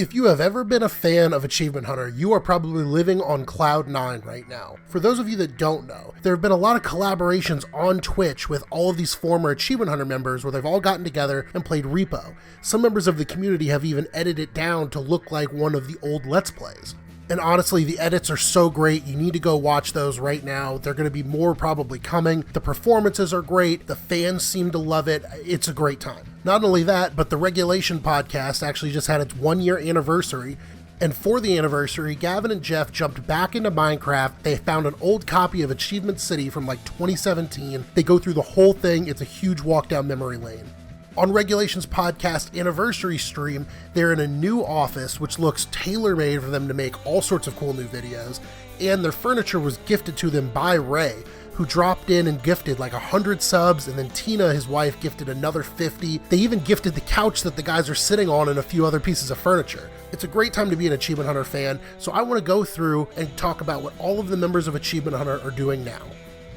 If you have ever been a fan of Achievement Hunter, you are probably living on cloud 9 right now. For those of you that don't know, there have been a lot of collaborations on Twitch with all of these former Achievement Hunter members where they've all gotten together and played Repo. Some members of the community have even edited it down to look like one of the old Let's Plays. And honestly, the edits are so great, you need to go watch those right now. They're going to be more probably coming. The performances are great, the fans seem to love it, it's a great time. Not only that, but the Regulation podcast actually just had its 1-year anniversary, and for the anniversary, Gavin and Geoff jumped back into Minecraft. They found an old copy of Achievement City from like 2017. They go through the whole thing, it's a huge walk down memory lane. On Regulation's podcast anniversary stream, they're in a new office which looks tailor-made for them to make all sorts of cool new videos, and their furniture was gifted to them by Ray, who dropped in and gifted like 100 subs, and then Tina, his wife, gifted another 50. They even gifted the couch that the guys are sitting on and a few other pieces of furniture. It's a great time to be an Achievement Hunter fan, so I want to go through and talk about what all of the members of Achievement Hunter are doing now.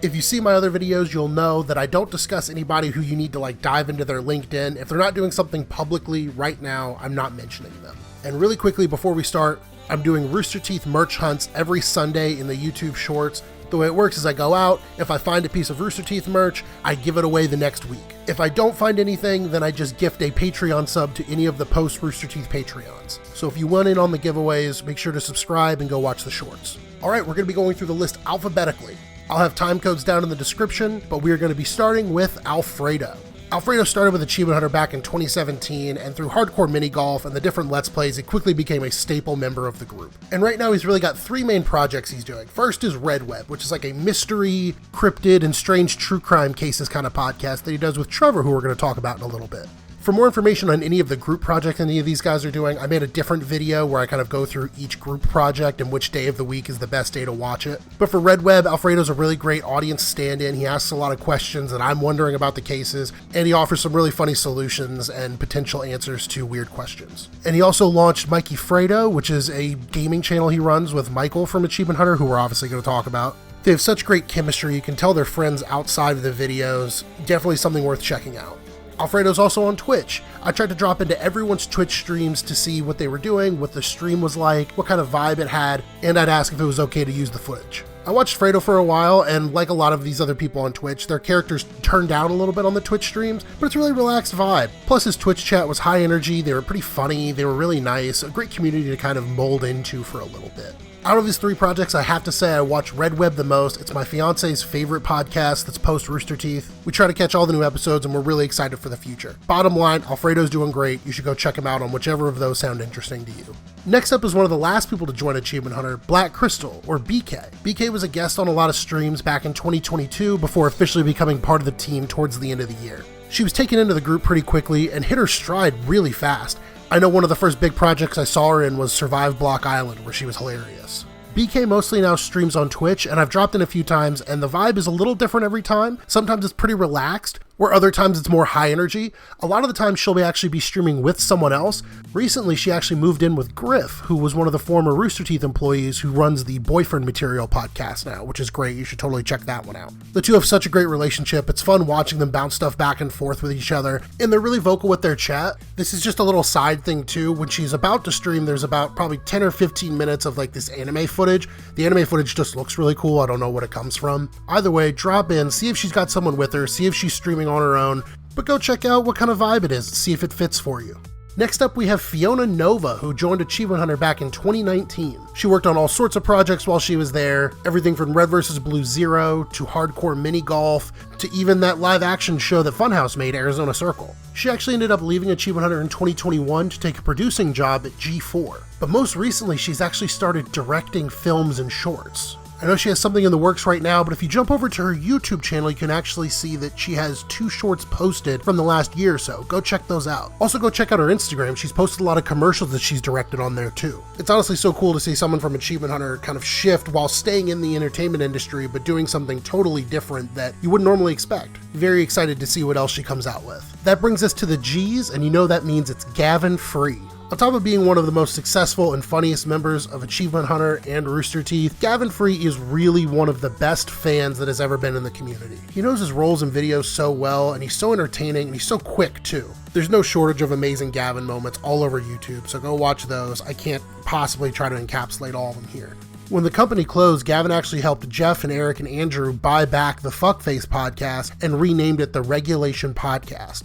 If you see my other videos, you'll know that I don't discuss anybody who you need to dive into their LinkedIn. If they're not doing something publicly right now, I'm not mentioning them. And really quickly before we start, I'm doing Rooster Teeth merch hunts every Sunday in the YouTube shorts. The way it works is I go out, if I find a piece of Rooster Teeth merch, I give it away the next week. If I don't find anything, then I just gift a Patreon sub to any of the post Rooster Teeth Patreons. So if you want in on the giveaways, make sure to subscribe and go watch the shorts. All right, we're going to be going through the list alphabetically. I'll have time codes down in the description, but we are going to be starting with Alfredo. Alfredo started with Achievement Hunter back in 2017, and through hardcore mini golf and the different Let's Plays, he quickly became a staple member of the group. And right now he's really got 3 main projects he's doing. First is Red Web, which is like a mystery, cryptid, and strange true crime cases kind of podcast that he does with Trevor, who we're going to talk about in a little bit. For more information on any of the group projects any of these guys are doing, I made a different video where I kind of go through each group project and which day of the week is the best day to watch it. But for Red Web, Alfredo's a really great audience stand-in. He asks a lot of questions that I'm wondering about the cases, and he offers some really funny solutions and potential answers to weird questions. And he also launched Mikey Fredo, which is a gaming channel he runs with Michael from Achievement Hunter, who we're obviously going to talk about. They have such great chemistry, you can tell they're friends outside of the videos. Definitely something worth checking out. Alfredo's also on Twitch. I tried to drop into everyone's Twitch streams to see what they were doing, what the stream was like, what kind of vibe it had, and I'd ask if it was okay to use the footage. I watched Fredo for a while, and like a lot of these other people on Twitch, their characters turned down a little bit on the Twitch streams, but it's a really relaxed vibe. Plus his Twitch chat was high energy, they were pretty funny, they were really nice, a great community to kind of mold into for a little bit. Out of his 3 projects, I have to say I watch Red Web the most. It's my fiance's favorite podcast that's post Rooster Teeth. We try to catch all the new episodes and we're really excited for the future. Bottom line, Alfredo's doing great. You should go check him out on whichever of those sound interesting to you. Next up is one of the last people to join Achievement Hunter, Black Crystal, or BK. BK was a guest on a lot of streams back in 2022 before officially becoming part of the team towards the end of the year. She was taken into the group pretty quickly and hit her stride really fast. I know one of the first big projects I saw her in was Survive Block Island, where she was hilarious. BK mostly now streams on Twitch, and I've dropped in a few times, and the vibe is a little different every time. Sometimes it's pretty relaxed, where other times it's more high energy. A lot of the time she'll actually be streaming with someone else. Recently, she actually moved in with Griff, who was one of the former Rooster Teeth employees who runs the Boyfriend Material podcast now, which is great. You should totally check that one out. The two have such a great relationship. It's fun watching them bounce stuff back and forth with each other, and they're really vocal with their chat. This is just a little side thing too. When she's about to stream, there's about probably 10 or 15 minutes of this anime footage. The anime footage just looks really cool. I don't know what it comes from. Either way, drop in, see if she's got someone with her, see if she's streaming on her own, but go check out what kind of vibe it is, see if it fits for you. Next up, we have Fiona Nova, who joined Achievement Hunter back in 2019. She worked on all sorts of projects while she was there, everything from Red vs. Blue Zero, to hardcore mini golf, to even that live action show that Funhouse made, Arizona Circle. She actually ended up leaving Achievement Hunter in 2021 to take a producing job at G4. But most recently, she's actually started directing films and shorts. I know she has something in the works right now, but if you jump over to her YouTube channel, you can actually see that she has 2 shorts posted from the last year or so. Go check those out. Also go check out her Instagram. She's posted a lot of commercials that she's directed on there too. It's honestly so cool to see someone from Achievement Hunter kind of shift while staying in the entertainment industry, but doing something totally different that you wouldn't normally expect. Very excited to see what else she comes out with. That brings us to the G's, and you know that means it's Gavin free. On top of being one of the most successful and funniest members of Achievement Hunter and Rooster Teeth, Gavin Free is really one of the best fans that has ever been in the community. He knows his roles and videos so well, and he's so entertaining, and he's so quick too. There's no shortage of amazing Gavin moments all over YouTube, so go watch those. I can't possibly try to encapsulate all of them here. When the company closed, Gavin actually helped Geoff and Eric and Andrew buy back the Fuckface podcast and renamed it the Regulation Podcast.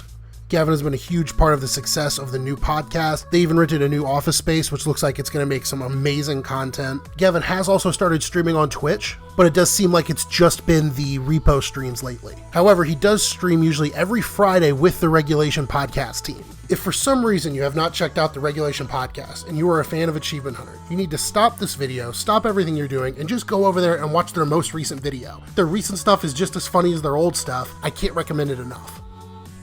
Gavin has been a huge part of the success of the new podcast. They even rented a new office space, which looks like it's going to make some amazing content. Gavin has also started streaming on Twitch, but it does seem like it's just been the repo streams lately. However, he does stream usually every Friday with the Regulation Podcast team. If for some reason you have not checked out the Regulation Podcast and you are a fan of Achievement Hunter, you need to stop this video, stop everything you're doing, and just go over there and watch their most recent video. Their recent stuff is just as funny as their old stuff. I can't recommend it enough.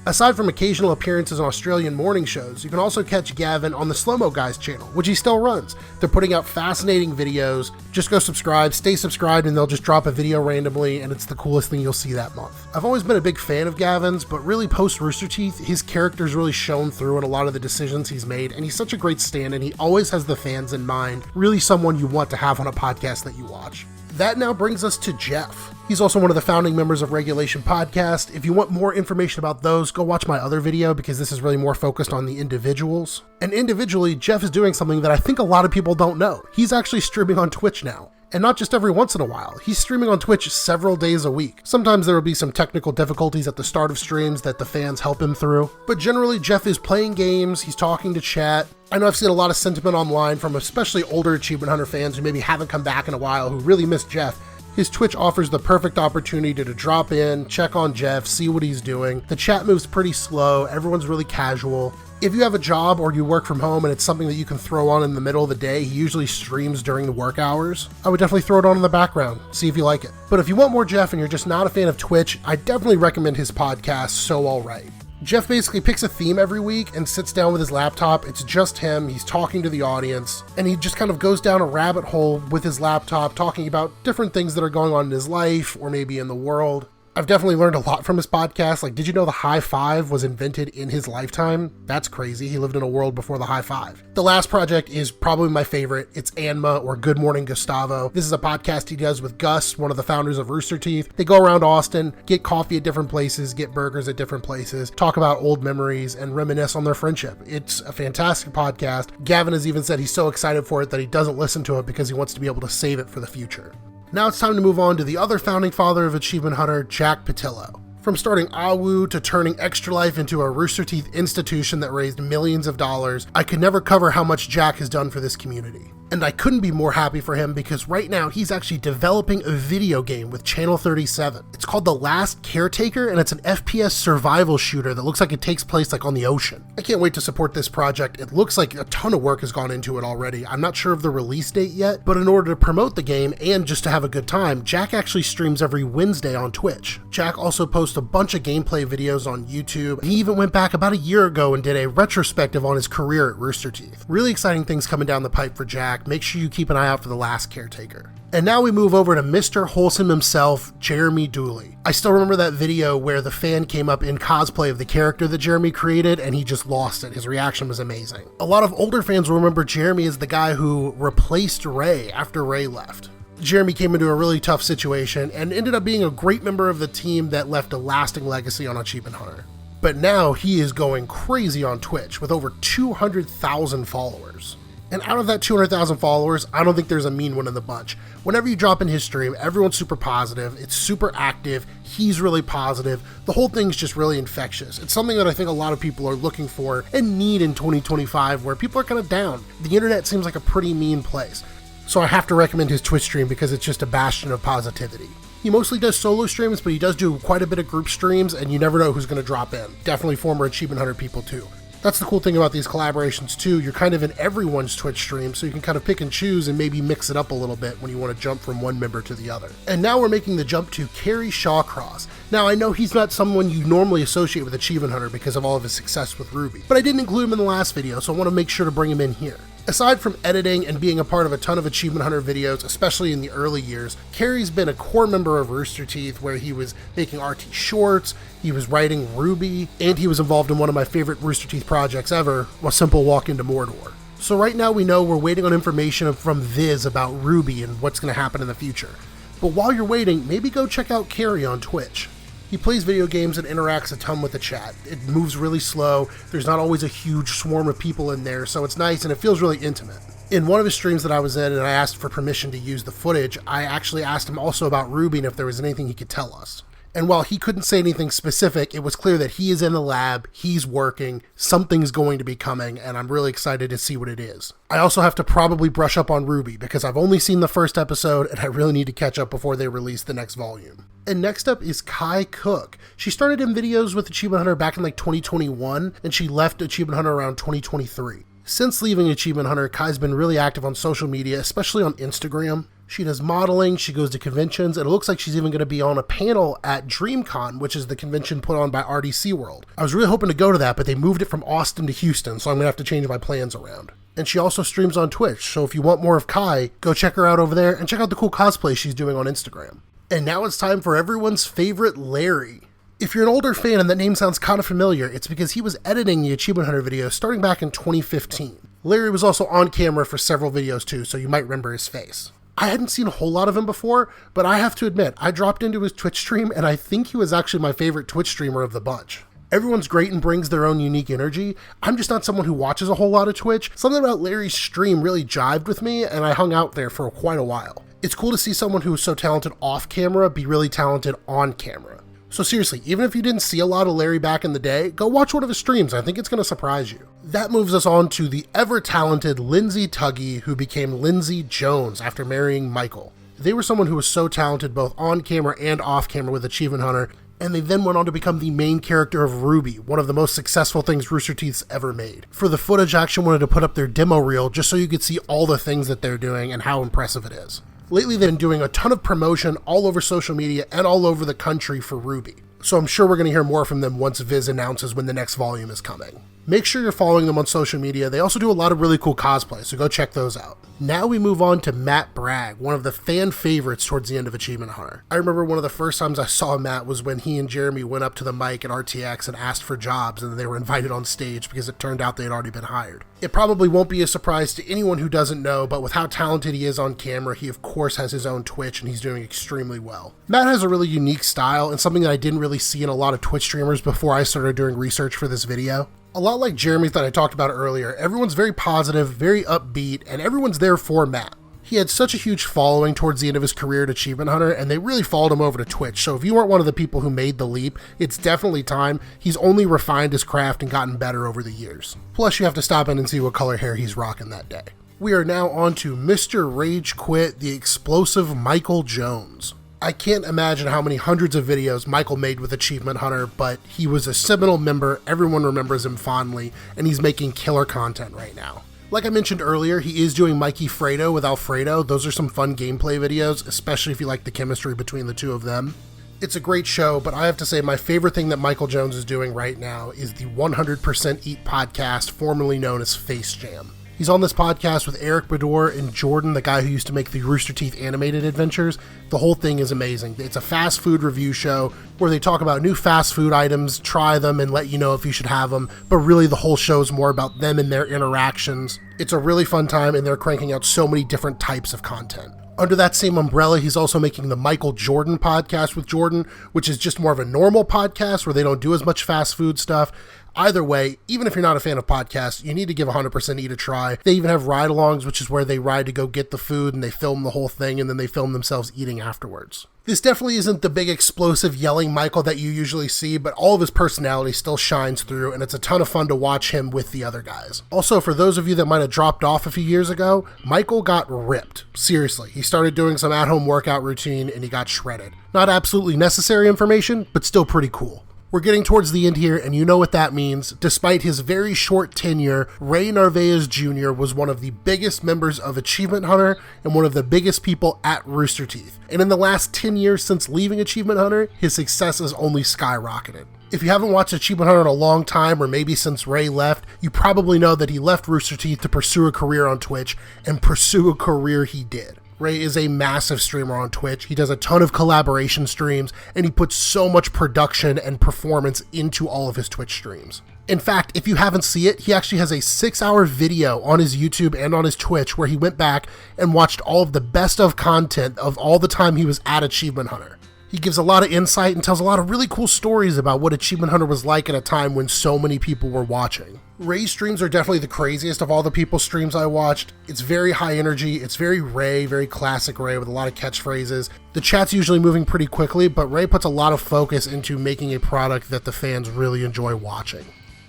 Aside from occasional appearances on Australian morning shows, you can also catch Gavin on the Slow Mo Guys channel, which he still runs. They're putting out fascinating videos. Just go subscribe, stay subscribed, and they'll just drop a video randomly, and it's the coolest thing you'll see that month. I've always been a big fan of Gavin's, but really post Rooster Teeth, his character's really shown through in a lot of the decisions he's made, and he's such a great stand, and he always has the fans in mind. Really someone you want to have on a podcast that you watch. That now brings us to Geoff. He's also one of the founding members of Regulation Podcast. If you want more information about those, go watch my other video because this is really more focused on the individuals. And individually, Geoff is doing something that I think a lot of people don't know. He's actually streaming on Twitch now. And not just every once in a while. He's streaming on Twitch several days a week. Sometimes there will be some technical difficulties at the start of streams that the fans help him through. But generally, Geoff is playing games, he's talking to chat. I know I've seen a lot of sentiment online from especially older Achievement Hunter fans who maybe haven't come back in a while, who really miss Geoff. His Twitch offers the perfect opportunity to drop in, check on Geoff, see what he's doing. The chat moves pretty slow, everyone's really casual. If you have a job or you work from home and it's something that you can throw on in the middle of the day, he usually streams during the work hours. I would definitely throw it on in the background, see if you like it. But if you want more Geoff and you're just not a fan of Twitch, I definitely recommend his podcast, So Alright. Geoff basically picks a theme every week and sits down with his laptop. It's just him, he's talking to the audience, and he just kind of goes down a rabbit hole with his laptop talking about different things that are going on in his life or maybe in the world. I've definitely learned a lot from his podcast. Like, did you know the high five was invented in his lifetime? That's crazy. He lived in a world before the high five. The last project is probably my favorite. It's Anma, or Good Morning Gustavo. This is a podcast he does with Gus, one of the founders of Rooster Teeth. They go around Austin, get coffee at different places, get burgers at different places, talk about old memories, and reminisce on their friendship. It's a fantastic podcast. Gavin has even said he's so excited for it that he doesn't listen to it because he wants to be able to save it for the future. Now it's time to move on to the other founding father of Achievement Hunter, Jack Patillo. From starting AWU to turning Extra Life into a Rooster Teeth institution that raised millions of dollars, I could never cover how much Jack has done for this community. And I couldn't be more happy for him because right now he's actually developing a video game with Channel 37. It's called The Last Caretaker, and it's an FPS survival shooter that looks like it takes place like on the ocean. I can't wait to support this project. It looks like a ton of work has gone into it already. I'm not sure of the release date yet, but in order to promote the game and just to have a good time, Jack actually streams every Wednesday on Twitch. Jack also posts a bunch of gameplay videos on YouTube. He even went back about a year ago and did a retrospective on his career at Rooster Teeth. Really exciting things coming down the pipe for Jack. Make sure you keep an eye out for The Last Caretaker. And now we move over to Mr. Wholesome himself, Jeremy Dooley. I still remember that video where the fan came up in cosplay of the character that Jeremy created and he just lost it. His reaction was amazing. A lot of older fans will remember Jeremy as the guy who replaced Ray after Ray left. Jeremy came into a really tough situation and ended up being a great member of the team that left a lasting legacy on Achievement Hunter. But now he is going crazy on Twitch with over 200,000 followers. And out of that 200,000 followers, I don't think there's a mean one in the bunch. Whenever you drop in his stream, everyone's super positive, it's super active, he's really positive, the whole thing's just really infectious. It's something that I think a lot of people are looking for and need in 2025 where people are kind of down. The internet seems like a pretty mean place. So I have to recommend his Twitch stream because it's just a bastion of positivity. He mostly does solo streams, but he does do quite a bit of group streams, and you never know who's going to drop in. Definitely former Achievement Hunter people too. That's the cool thing about these collaborations too. You're kind of in everyone's Twitch stream, so you can kind of pick and choose and maybe mix it up a little bit when you want to jump from one member to the other. And now we're making the jump to Kerry Shawcross. Now I know he's not someone you normally associate with Achievement Hunter because of all of his success with Ruby, but I didn't include him in the last video, so I want to make sure to bring him in here. Aside from editing and being a part of a ton of Achievement Hunter videos, especially in the early years, Kerry's been a core member of Rooster Teeth, where he was making RT shorts, he was writing RWBY, and he was involved in one of my favorite Rooster Teeth projects ever, A Simple Walk into Mordor. So right now we know we're waiting on information from Viz about RWBY and what's going to happen in the future. But while you're waiting, maybe go check out Kerry on Twitch. He plays video games and interacts a ton with the chat. It moves really slow, there's not always a huge swarm of people in there, so it's nice and it feels really intimate. In one of his streams that I was in and I asked for permission to use the footage, I actually asked him also about RWBY and if there was anything he could tell us. And while he couldn't say anything specific, it was clear that he is in the lab, he's working, something's going to be coming, and I'm really excited to see what it is. I also have to probably brush up on RWBY because I've only seen the first episode and I really need to catch up before they release the next volume. And next up is Kai Cook. She started in videos with Achievement Hunter back in 2021, and she left Achievement Hunter around 2023. Since leaving Achievement Hunter, Kai's been really active on social media, especially on Instagram. She does modeling, she goes to conventions, and it looks like she's even going to be on a panel at DreamCon, which is the convention put on by RDC World. I was really hoping to go to that, but they moved it from Austin to Houston, so I'm going to have to change my plans around. And she also streams on Twitch, so if you want more of Kai, go check her out over there, and check out the cool cosplay she's doing on Instagram. And now it's time for everyone's favorite Larry. If you're an older fan and that name sounds kind of familiar, it's because he was editing the Achievement Hunter videos starting back in 2015. Larry was also on camera for several videos too, so you might remember his face. I hadn't seen a whole lot of him before, but I have to admit, I dropped into his Twitch stream and I think he was actually my favorite Twitch streamer of the bunch. Everyone's great and brings their own unique energy. I'm just not someone who watches a whole lot of Twitch. Something about Larry's stream really jived with me and I hung out there for quite a while. It's cool to see someone who is so talented off camera be really talented on camera. So seriously, even if you didn't see a lot of Larry back in the day, go watch one of his streams. I think it's going to surprise you. That moves us on to the ever-talented Lindsay Tuggy, who became Lindsay Jones after marrying Michael. They were someone who was so talented both on camera and off camera with Achievement Hunter, and they then went on to become the main character of RWBY, one of the most successful things Rooster Teeth's ever made. For the footage, I actually wanted to put up their demo reel just so you could see all the things that they're doing and how impressive it is. Lately, they've been doing a ton of promotion all over social media and all over the country for RWBY. So I'm sure we're going to hear more from them once Viz announces when the next volume is coming. Make sure you're following them on social media. They also do a lot of really cool cosplay, so go check those out. Now we move on to Matt Bragg, one of the fan favorites towards the end of Achievement Hunter. I remember one of the first times I saw Matt was when he and Jeremy went up to the mic at RTX and asked for jobs, and they were invited on stage because it turned out they had already been hired. It probably won't be a surprise to anyone who doesn't know, but with how talented he is on camera, he of course has his own Twitch and he's doing extremely well. Matt has a really unique style and something that I didn't really see in a lot of Twitch streamers before I started doing research for this video. A lot like Jeremy that I talked about earlier, everyone's very positive, very upbeat, and everyone's there for Matt. He had such a huge following towards the end of his career at Achievement Hunter, and they really followed him over to Twitch, so if you weren't one of the people who made the leap, it's definitely time. He's only refined his craft and gotten better over the years. Plus, you have to stop in and see what color hair he's rocking that day. We are now on to Mr. Rage Quit, the explosive Michael Jones. I can't imagine how many hundreds of videos Michael made with Achievement Hunter, but he was a seminal member, everyone remembers him fondly, and he's making killer content right now. Like I mentioned earlier, he is doing Mikey Fredo with Alfredo. Those are some fun gameplay videos, especially if you like the chemistry between the two of them. It's a great show, but I have to say my favorite thing that Michael Jones is doing right now is the 100% Eat podcast, formerly known as Face Jam. He's on this podcast with Eric Bador and Jordan, the guy who used to make the Rooster Teeth animated adventures. The whole thing is amazing. It's a fast food review show where they talk about new fast food items, try them, and let you know if you should have them. But really, the whole show is more about them and their interactions. It's a really fun time, and they're cranking out so many different types of content. Under that same umbrella, he's also making the Michael Jordan podcast with Jordan, which is just more of a normal podcast where they don't do as much fast food stuff. Either way, even if you're not a fan of podcasts, you need to give 100% Eat a try. They even have ride-alongs, which is where they ride to go get the food and they film the whole thing and then they film themselves eating afterwards. This definitely isn't the big explosive yelling Michael that you usually see, but all of his personality still shines through and it's a ton of fun to watch him with the other guys. Also, for those of you that might have dropped off a few years ago, Michael got ripped. Seriously, he started doing some at-home workout routine and he got shredded. Not absolutely necessary information, but still pretty cool. We're getting towards the end here, and you know what that means. Despite his very short tenure, Ray Narvaez Jr. was one of the biggest members of Achievement Hunter and one of the biggest people at Rooster Teeth. And in the last 10 years since leaving Achievement Hunter, his success has only skyrocketed. If you haven't watched Achievement Hunter in a long time, or maybe since Ray left, you probably know that he left Rooster Teeth to pursue a career on Twitch, and pursue a career he did. Ray is a massive streamer on Twitch. He does a ton of collaboration streams, and he puts so much production and performance into all of his Twitch streams. In fact, if you haven't seen it, he actually has a 6-hour video on his YouTube and on his Twitch where he went back and watched all of the best of content of all the time he was at Achievement Hunter. He gives a lot of insight and tells a lot of really cool stories about what Achievement Hunter was like at a time when so many people were watching. Ray's streams are definitely the craziest of all the people's streams I watched. It's very high energy, it's very Ray, very classic Ray with a lot of catchphrases. The chat's usually moving pretty quickly, but Ray puts a lot of focus into making a product that the fans really enjoy watching.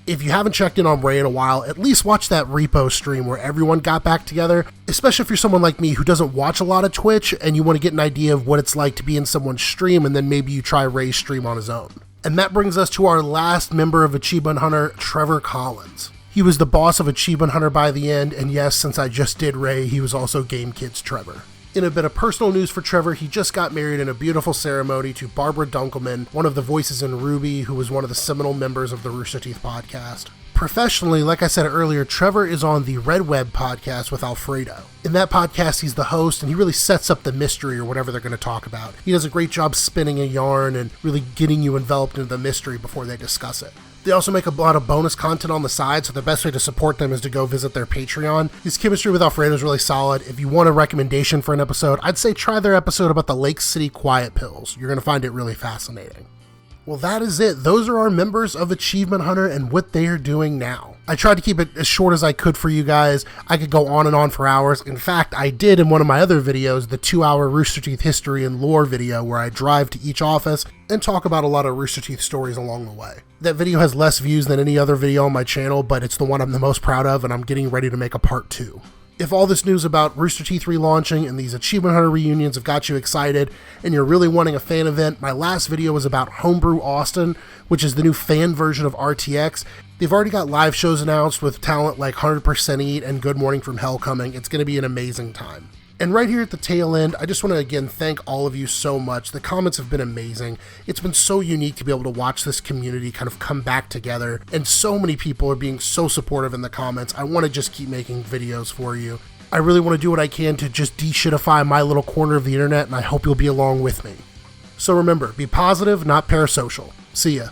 If you haven't checked in on Ray in a while, at least watch that repo stream where everyone got back together, especially if you're someone like me who doesn't watch a lot of Twitch and you want to get an idea of what it's like to be in someone's stream, and then maybe you try Ray's stream on his own. And that brings us to our last member of Achievement Hunter, Trevor Collins. He was the boss of Achievement Hunter by the end, and yes, since I just did Ray, he was also Game Kid's Trevor. In a bit of personal news for Trevor, he just got married in a beautiful ceremony to Barbara Dunkelman, one of the voices in Ruby, who was one of the seminal members of the Rooster Teeth podcast. Professionally, like I said earlier, Trevor is on the Red Web podcast with Alfredo. In that podcast, he's the host, and he really sets up the mystery or whatever they're going to talk about. He does a great job spinning a yarn and really getting you enveloped into the mystery before they discuss it. They also make a lot of bonus content on the side, so the best way to support them is to go visit their Patreon. His chemistry with Alfredo is really solid. If you want a recommendation for an episode, I'd say try their episode about the Lake City Quiet Pills. You're going to find it really fascinating. Well, that is it. Those are our members of Achievement Hunter and what they are doing now. I tried to keep it as short as I could for you guys. I could go on and on for hours. In fact, I did in one of my other videos, the 2-hour Rooster Teeth history and lore video, where I drive to each office and talk about a lot of Rooster Teeth stories along the way. That video has less views than any other video on my channel, but it's the one I'm the most proud of, and I'm getting ready to make a part 2. If all this news about Rooster Teeth relaunching and these Achievement Hunter reunions have got you excited and you're really wanting a fan event, my last video was about Homebrew Austin, which is the new fan version of RTX. They've already got live shows announced with talent like 100% Eat and Good Morning from Hell coming. It's going to be an amazing time. And right here at the tail end, I just want to again thank all of you so much. The comments have been amazing. It's been so unique to be able to watch this community kind of come back together, and so many people are being so supportive in the comments. I want to just keep making videos for you. I really want to do what I can to just de-shitify my little corner of the internet, and I hope you'll be along with me. So remember, be positive, not parasocial. See ya.